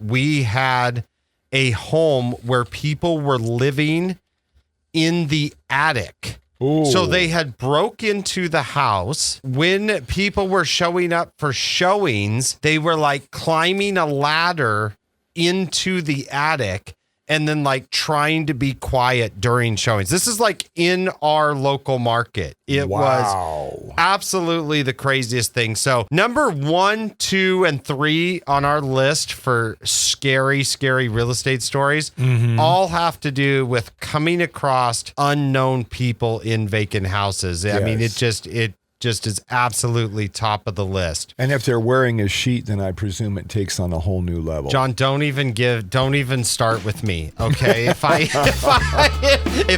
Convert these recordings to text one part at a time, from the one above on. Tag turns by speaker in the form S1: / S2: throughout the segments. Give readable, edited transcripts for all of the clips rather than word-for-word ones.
S1: we had a home where people were living in the attic.
S2: Ooh.
S1: So they had broke into the house. When people were showing up for showings, they were like climbing a ladder into the attic and then like trying to be quiet during showings. This is like in our local market. It was absolutely the craziest thing. So number 1, 2, and 3 on our list for scary real estate stories all have to do with coming across unknown people in vacant houses. I mean, it just is absolutely top of the list.
S2: And if they're wearing a sheet, then I presume it takes on a whole new level.
S1: John, don't even start with me, okay? If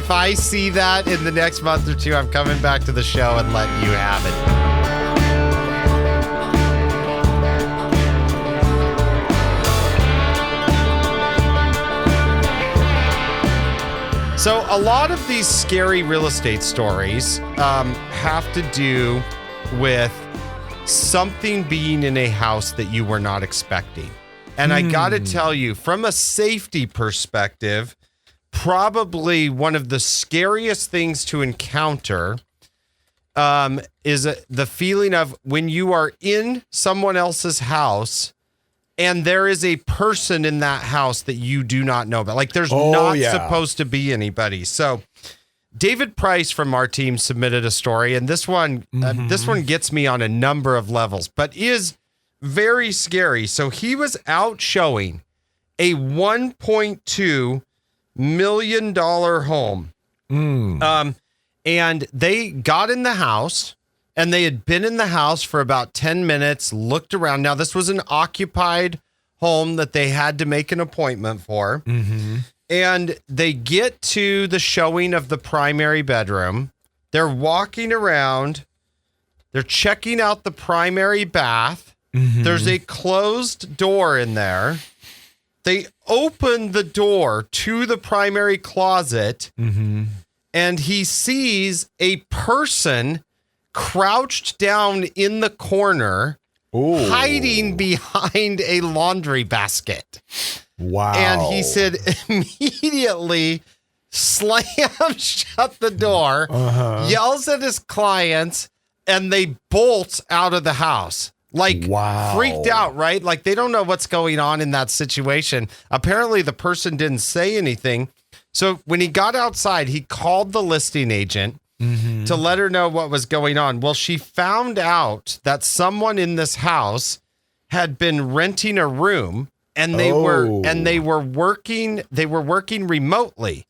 S1: I see that in the next month or two, I'm coming back to the show and letting you have it. So a lot of these scary real estate stories have to do with something being in a house that you were not expecting. And I got to tell you, from a safety perspective, probably one of the scariest things to encounter is the feeling of when you are in someone else's house and there is a person in that house that you do not know about. Like there's supposed to be anybody. So David Price from our team submitted a story, and this one gets me on a number of levels, but is very scary. So he was out showing a $1.2 million home. And they got in the house, and they had been in the house for about 10 minutes, looked around. Now, this was an occupied home that they had to make an appointment for. And they get to the showing of the primary bedroom. They're walking around. They're checking out the primary bath. There's a closed door in there. They open the door to the primary closet, and he sees a person crouched down in the corner, hiding behind a laundry basket.
S2: Wow.
S1: And he said immediately slams shut the door, yells at his clients, and they bolt out of the house. Like, freaked out, right? Like, they don't know what's going on in that situation. Apparently, the person didn't say anything. So when he got outside, he called the listing agent to let her know what was going on. Well, she found out that someone in this house had been renting a room, and they were working remotely.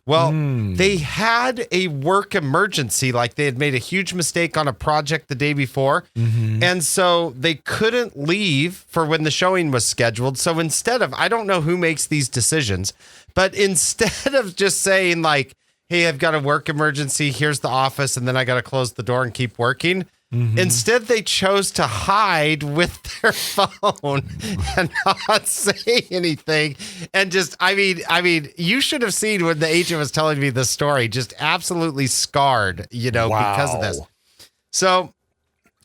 S1: Well, they had a work emergency, like they had made a huge mistake on a project the day before. And so they couldn't leave for when the showing was scheduled. So instead of, I don't know who makes these decisions, but instead of just saying like, hey, I've got a work emergency, here's the office, and then I got to close the door and keep working. Instead, they chose to hide with their phone and not say anything. And just, I mean, you should have seen when the agent was telling me this story, just absolutely scarred, because of this. So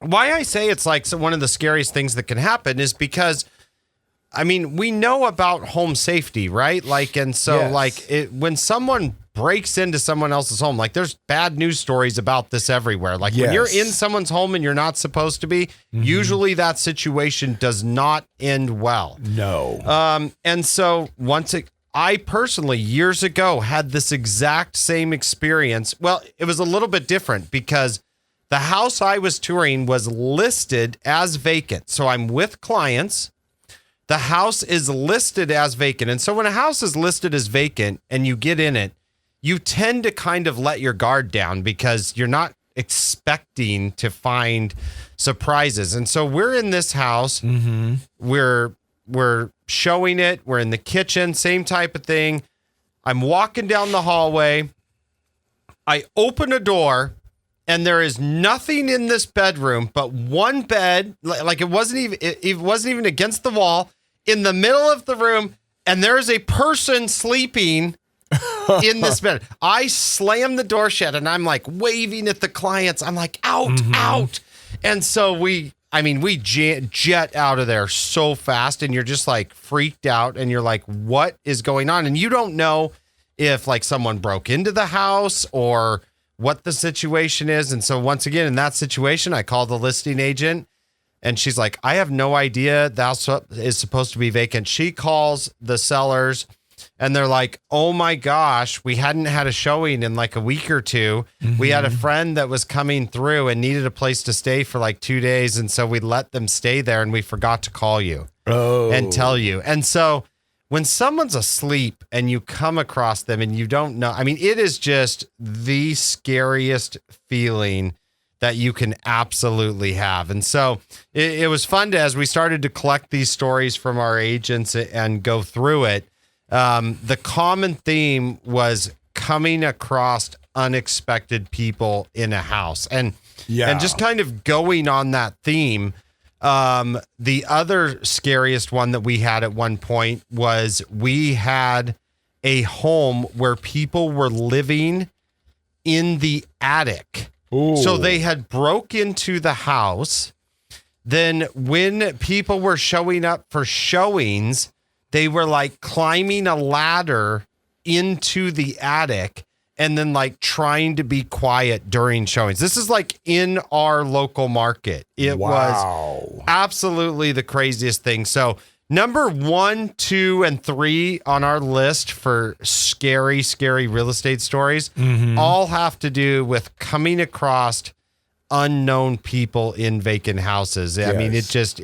S1: why I say it's like one of the scariest things that can happen is because, I mean, we know about home safety, right? Like, and so when someone breaks into someone else's home, like there's bad news stories about this everywhere. Like when you're in someone's home and you're not supposed to be, usually that situation does not end well.
S2: No.
S1: And so I personally years ago had this exact same experience. Well, it was a little bit different because the house I was touring was listed as vacant. So I'm with clients. The house is listed as vacant. And so when a house is listed as vacant and you get in it, you tend to kind of let your guard down because you're not expecting to find surprises. And so we're in this house. We're showing it. We're in the kitchen, same type of thing. I'm walking down the hallway. I open a door, and there is nothing in this bedroom but one bed. Like it wasn't even against the wall in the middle of the room, and there's a person sleeping in this bed. I slam the door shut and I'm like waving at the clients. I'm like, out. And so I mean, we jet out of there so fast, and you're just like freaked out, and you're like, what is going on? And you don't know if like someone broke into the house or what the situation is. And so once again, in that situation, I called the listing agent, and she's like, I have no idea that is supposed to be vacant. She calls the sellers, and they're like, oh my gosh, we hadn't had a showing in like a week or two. Mm-hmm. We had a friend that was coming through and needed a place to stay for like 2 days. And so we let them stay there, and we forgot to call you and tell you. And so when someone's asleep and you come across them and you don't know, I mean, it is just the scariest feeling that you can absolutely have. And so it was fun as we started to collect these stories from our agents and go through it. The common theme was coming across unexpected people in a house, and just kind of going on that theme. The other scariest one that we had at one point was we had a home where people were living in the attic. Ooh. So they had broke into the house. Then when people were showing up for showings, they were like climbing a ladder into the attic and then like trying to be quiet during showings. This is like in our local market. It was absolutely the craziest thing. So number 1, 2, and 3 on our list for scary real estate stories all have to do with coming across unknown people in vacant houses. Yes. I mean, it just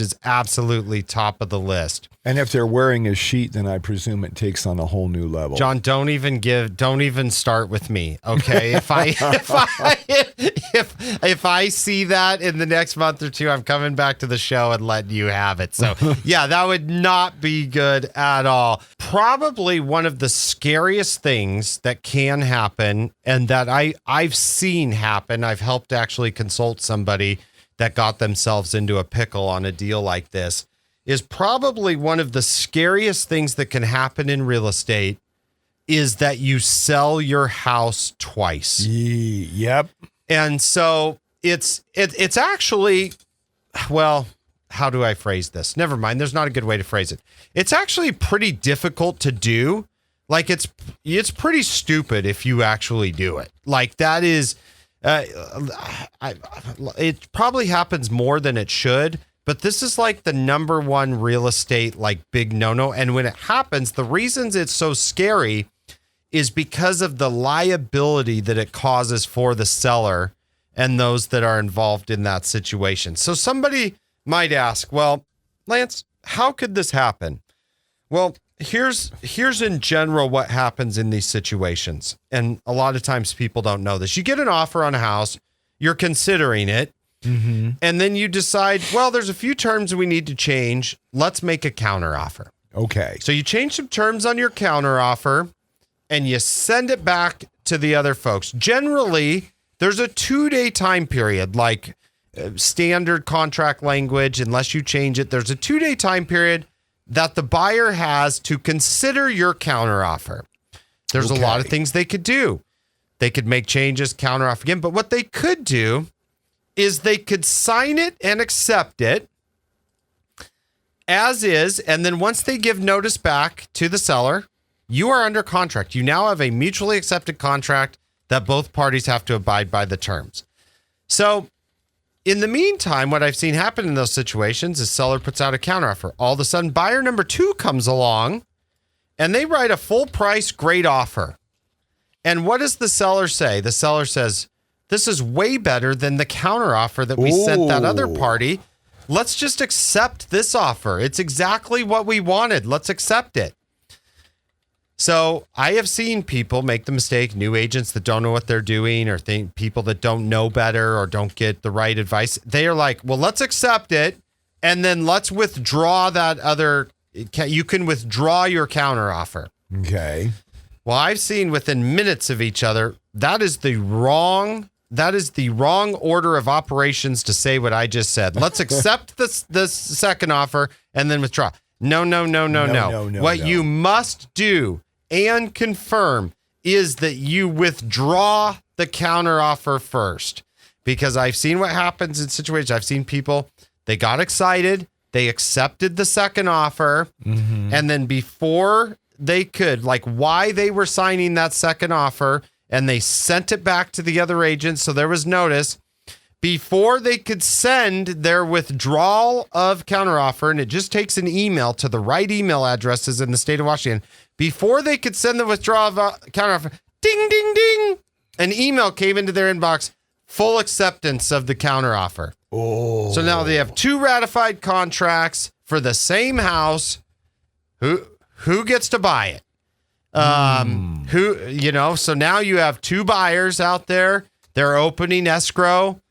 S1: is absolutely top of the list.
S2: And if they're wearing a sheet, then I presume it takes on a whole new level.
S1: John, don't even start with me. Okay. If I see that in the next month or two, I'm coming back to the show and letting you have it. So yeah, that would not be good at all. Probably one of the scariest things that can happen, and that I've seen happen. I've helped actually consult somebody that got themselves into a pickle on a deal like this, is probably one of the scariest things that can happen in real estate is that you sell your house twice.
S2: Yep.
S1: And so it's actually, well, how do I phrase this? Never mind. There's not a good way to phrase it. It's actually pretty difficult to do. Like it's pretty stupid if you actually do it. Like that is, it probably happens more than it should, but this is like the number one real estate, like big no-no. And when it happens, the reasons it's so scary is because of the liability that it causes for the seller and those that are involved in that situation. So somebody might ask, well, Lance, how could this happen? Well, here's in general what happens in these situations. And a lot of times people don't know this. You get an offer on a house, you're considering it, and then you decide, well, there's a few terms we need to change. Let's make a counter offer.
S2: Okay.
S1: So you change some terms on your counter offer and you send it back to the other folks. Generally, there's a 2-day time period, like standard contract language, unless you change it. There's a 2-day time period that the buyer has to consider your counteroffer. There's a lot of things they could do. They could make changes, counteroffer again. But what they could do is they could sign it and accept it as is. And then once they give notice back to the seller, you are under contract. You now have a mutually accepted contract that both parties have to abide by the terms. So in the meantime, what I've seen happen in those situations is seller puts out a counteroffer. All of a sudden, buyer number 2 comes along and they write a full price, great offer. And what does the seller say? The seller says, this is way better than the counteroffer that we sent that other party. Let's just accept this offer. It's exactly what we wanted. Let's accept it. So I have seen people make the mistake, new agents that don't know what they're doing, or think people that don't know better or don't get the right advice. They are like, well, let's accept it. And then let's withdraw that other, you can withdraw your counteroffer.
S2: Okay.
S1: Well, I've seen within minutes of each other, that is the wrong order of operations to say what I just said. Let's accept the second offer and then withdraw. No. What you must do and confirm is that you withdraw the counteroffer first. because I've seen what happens in situations. I've seen people, they got excited, they accepted the second offer, and then before they could, like why they were signing that second offer, and they sent it back to the other agent, so there was notice. Before they could send their withdrawal of counteroffer, and it just takes an email to the right email addresses in the state of Washington, before they could send the withdrawal of counteroffer, ding, ding, ding, an email came into their inbox, full acceptance of the counteroffer.
S2: Oh.
S1: So now they have 2 ratified contracts for the same house. Who gets to buy it? So now you have 2 buyers out there. They're opening escrow.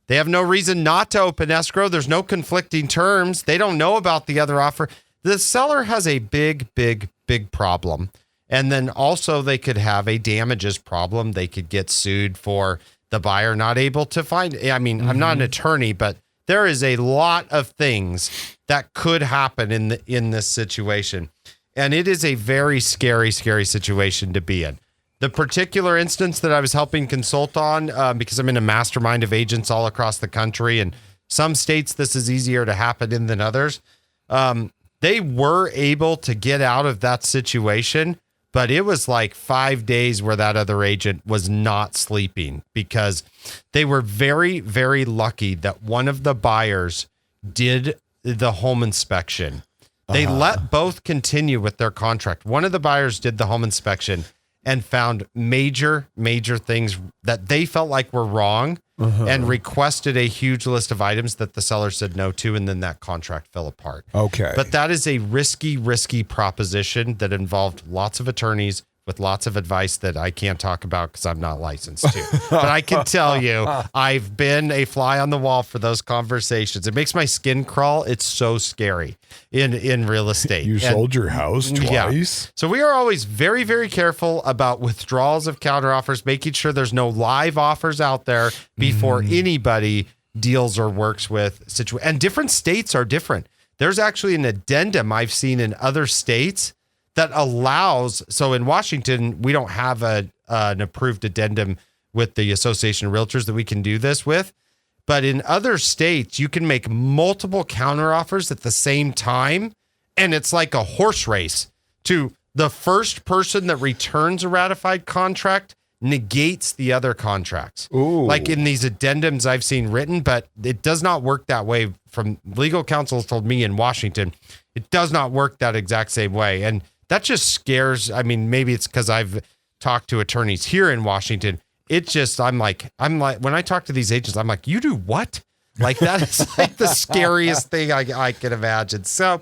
S1: They have no reason not to open escrow. There's no conflicting terms. They don't know about the other offer. The seller has a big, big, big problem. And then also they could have a damages problem. They could get sued for the buyer not able to find. I mean, I'm not an attorney, but there is a lot of things that could happen in this situation. And it is a very scary, scary situation to be in. The particular instance that I was helping consult on, because I'm in a mastermind of agents all across the country, and some states this is easier to happen in than others. They were able to get out of that situation, but it was like 5 days where that other agent was not sleeping because they were very, very lucky that one of the buyers did the home inspection. They let both continue with their contract. One of the buyers did the home inspection and found major, major things that they felt like were wrong and requested a huge list of items that the seller said no to, and then that contract fell apart.
S2: Okay.
S1: But that is a risky, risky proposition that involved lots of attorneys with lots of advice that I can't talk about because I'm not licensed to. But I can tell you, I've been a fly on the wall for those conversations. It makes my skin crawl. It's so scary in real estate.
S2: You sold your house twice?
S1: Yeah. So we are always very, very careful about withdrawals of counteroffers, making sure there's no live offers out there before anybody deals or works with situations. And different states are different. There's actually an addendum I've seen in other states that allows, so in Washington, we don't have an approved addendum with the Association of Realtors that we can do this with. But in other states, you can make multiple counteroffers at the same time. And it's like a horse race to the first person that returns a ratified contract negates the other contracts.
S2: Ooh.
S1: Like in these addendums I've seen written, but it does not work that way. From legal counsel told me in Washington, it does not work that exact same way. And that just scares, I mean, maybe it's because I've talked to attorneys here in Washington. It just, I'm like, when I talk to these agents, I'm like, you do what? Like that is like the scariest thing I can imagine. So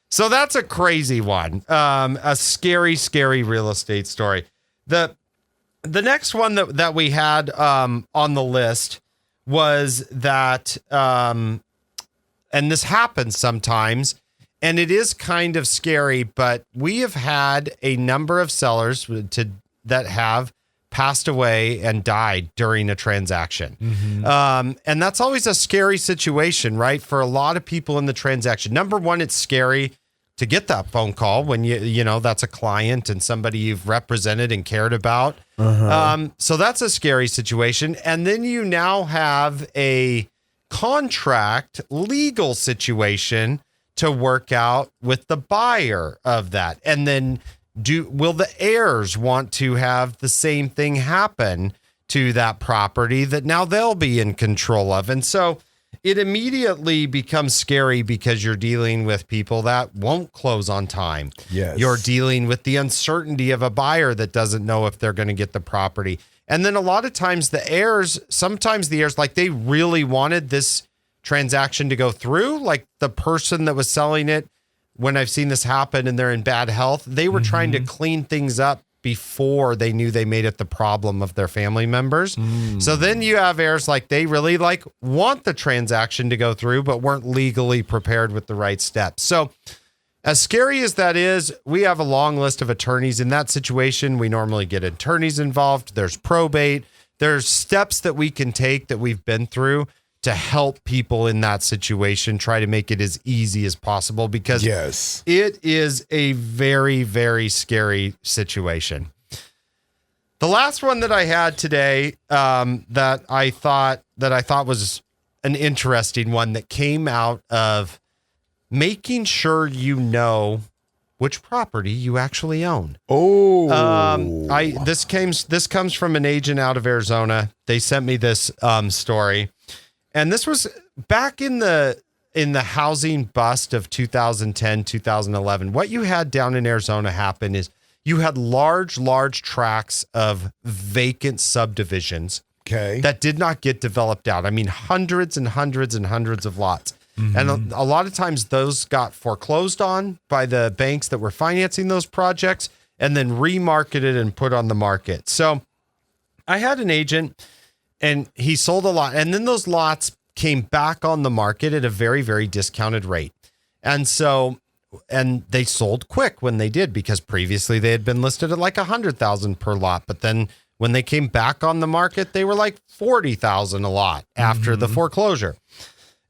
S1: that's a crazy one. A scary, scary real estate story. The next one that we had on the list was that, and this happens sometimes, and it is kind of scary, but we have had a number of sellers that have passed away and died during a transaction. And that's always a scary situation, right? For a lot of people in the transaction. Number one, it's scary to get that phone call when you know, that's a client and somebody you've represented and cared about. So that's a scary situation. And then you now have a contract legal situation to work out with the buyer of that. And then will the heirs want to have the same thing happen to that property that now they'll be in control of? And so it immediately becomes scary because you're dealing with people that won't close on time.
S2: Yes.
S1: You're dealing with the uncertainty of a buyer that doesn't know if they're going to get the property. And then a lot of times sometimes the heirs, like they really wanted this transaction to go through, like the person that was selling it, when I've seen this happen and they're in bad health, they were trying to clean things up before they knew they made it the problem of their family members. So then you have heirs like they really want the transaction to go through, but weren't legally prepared with the right steps. So as scary as that is, we have a long list of attorneys in that situation. We normally get attorneys involved. There's probate. There's steps that we can take that we've been through to help people in that situation, try to make it as easy as possible, because it is a very, very scary situation. The last one that I had today that I thought was an interesting one that came out of making sure you know which property you actually own. This comes from an agent out of Arizona. They sent me this story, and this was back in the housing bust of 2010, 2011. What you had down in Arizona happen is you had large tracts of vacant subdivisions that did not get developed out. I mean, hundreds and hundreds and hundreds of lots. Mm-hmm. And a lot of times those got foreclosed on by the banks that were financing those projects and then remarketed and put on the market. So I had an agent and he sold a lot. And then those lots came back on the market at a very, very discounted rate. And they sold quick when they did, because previously they had been listed at like $100,000 per lot. But then when they came back on the market, they were like $40,000 a lot after the foreclosure.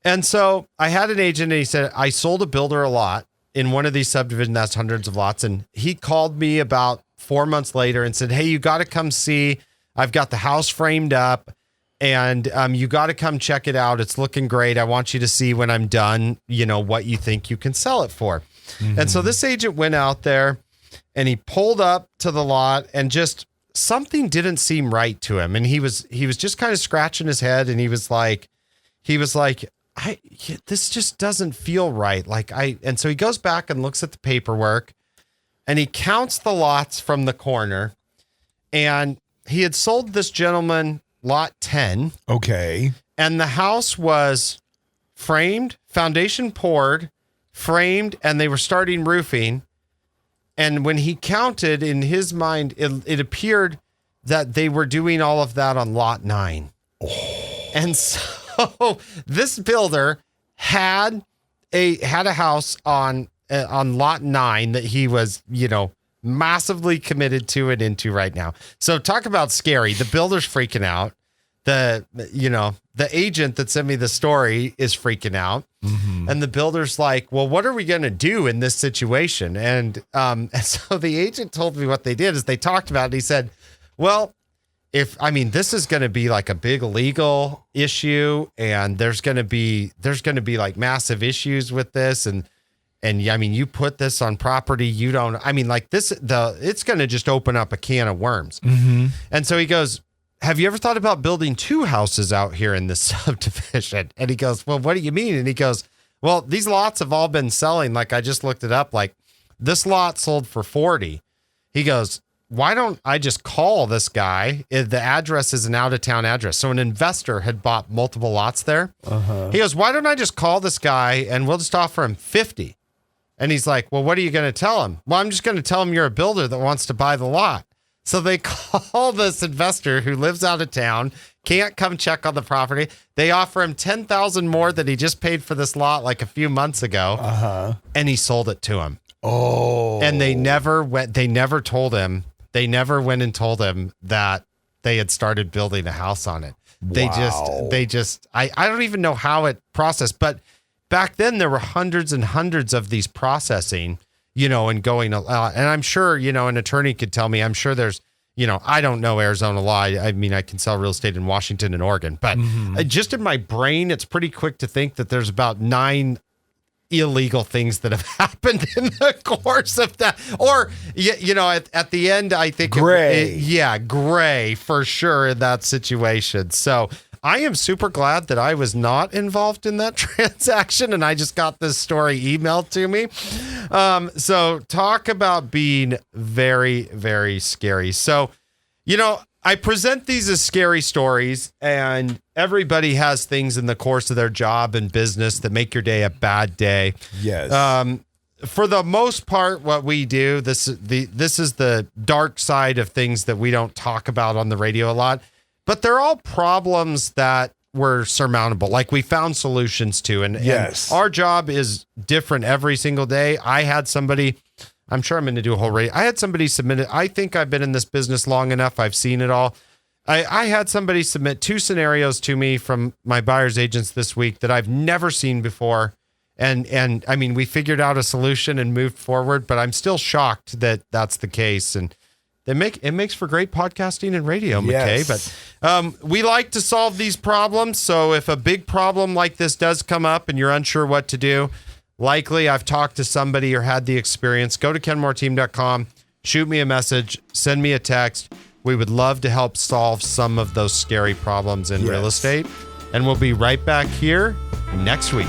S1: And so I had an agent and he said, I sold a builder a lot in one of these subdivisions that's hundreds of lots. And he called me about 4 months later and said, hey, you got to come see. I've got the house framed up and you got to come check it out. It's looking great. I want you to see when I'm done, what you think you can sell it for. Mm-hmm. And so this agent went out there and he pulled up to the lot and just something didn't seem right to him. And he was just kind of scratching his head and he was like, this just doesn't feel right. And so he goes back and looks at the paperwork and he counts the lots from the corner, and he had sold this gentleman lot 10.
S2: Okay.
S1: And the house was framed, foundation poured, framed, and they were starting roofing. And when he counted, in his mind, it appeared that they were doing all of that on lot 9. Oh. And so this builder had a house on lot 9 that he was, massively committed to and into right now. So talk about scary. The builder's freaking out. The agent that sent me the story is freaking out. Mm-hmm. And the builder's like, well, what are we going to do in this situation? And so the agent told me what they did is they talked about it. He said, well, this is going to be like a big legal going to be like massive issues with this. And you put this on property, it's going to just open up a can of worms. Mm-hmm. And so he goes, have you ever thought about building 2 houses out here in this subdivision? And he goes, well, what do you mean? And he goes, well, these lots have all been selling. Like I just looked it up. Like this lot sold for 40. He goes, why don't I just call this guy? The address is an out-of-town address. So an investor had bought multiple lots there. Uh-huh. He goes, why don't I just call this guy and we'll just offer him 50? And he's like, well, what are you going to tell him? Well, I'm just going to tell him you're a builder that wants to buy the lot. So they call this investor who lives out of town, can't come check on the property. They offer him $10,000 more than he just paid for this lot like a few months ago. Uh-huh. And he sold it to him. Oh. And they never went and told him that they had started building a house on it. Wow. They just, I don't even know how it processed, but back then there were hundreds and hundreds of these processing, and going, and I'm sure, an attorney could tell me, I'm sure there's, I don't know Arizona law. I can sell real estate in Washington and Oregon, but just in my brain, it's pretty quick to think that there's about 9 illegal things that have happened in the course of that. Or, at the end, I think gray for sure in that situation. So I am super glad that I was not involved in that transaction and I just got this story emailed to me. So talk about being very, very scary. So, I present these as scary stories, and everybody has things in the course of their job and business that make your day a bad day. Yes. For the most part, what we do, this is the dark side of things that we don't talk about on the radio a lot, but they're all problems that were surmountable. Like we found solutions to, and our job is different every single day. I had somebody, I'm sure I'm going to do a whole radio. I had somebody submit it. I think I've been in this business long enough. I've seen it all. I had somebody submit 2 scenarios to me from my buyer's agents this week that I've never seen before. And we figured out a solution and moved forward, but I'm still shocked that that's the case. And it makes for great podcasting and radio, McKay.
S2: Yes.
S1: But we like to solve these problems. So if a big problem like this does come up and you're unsure what to do, likely I've talked to somebody or had the experience, go to kenmoreteam.com, shoot me a message, send me a text. We would love to help solve some of those scary problems in real estate. And we'll be right back here next week.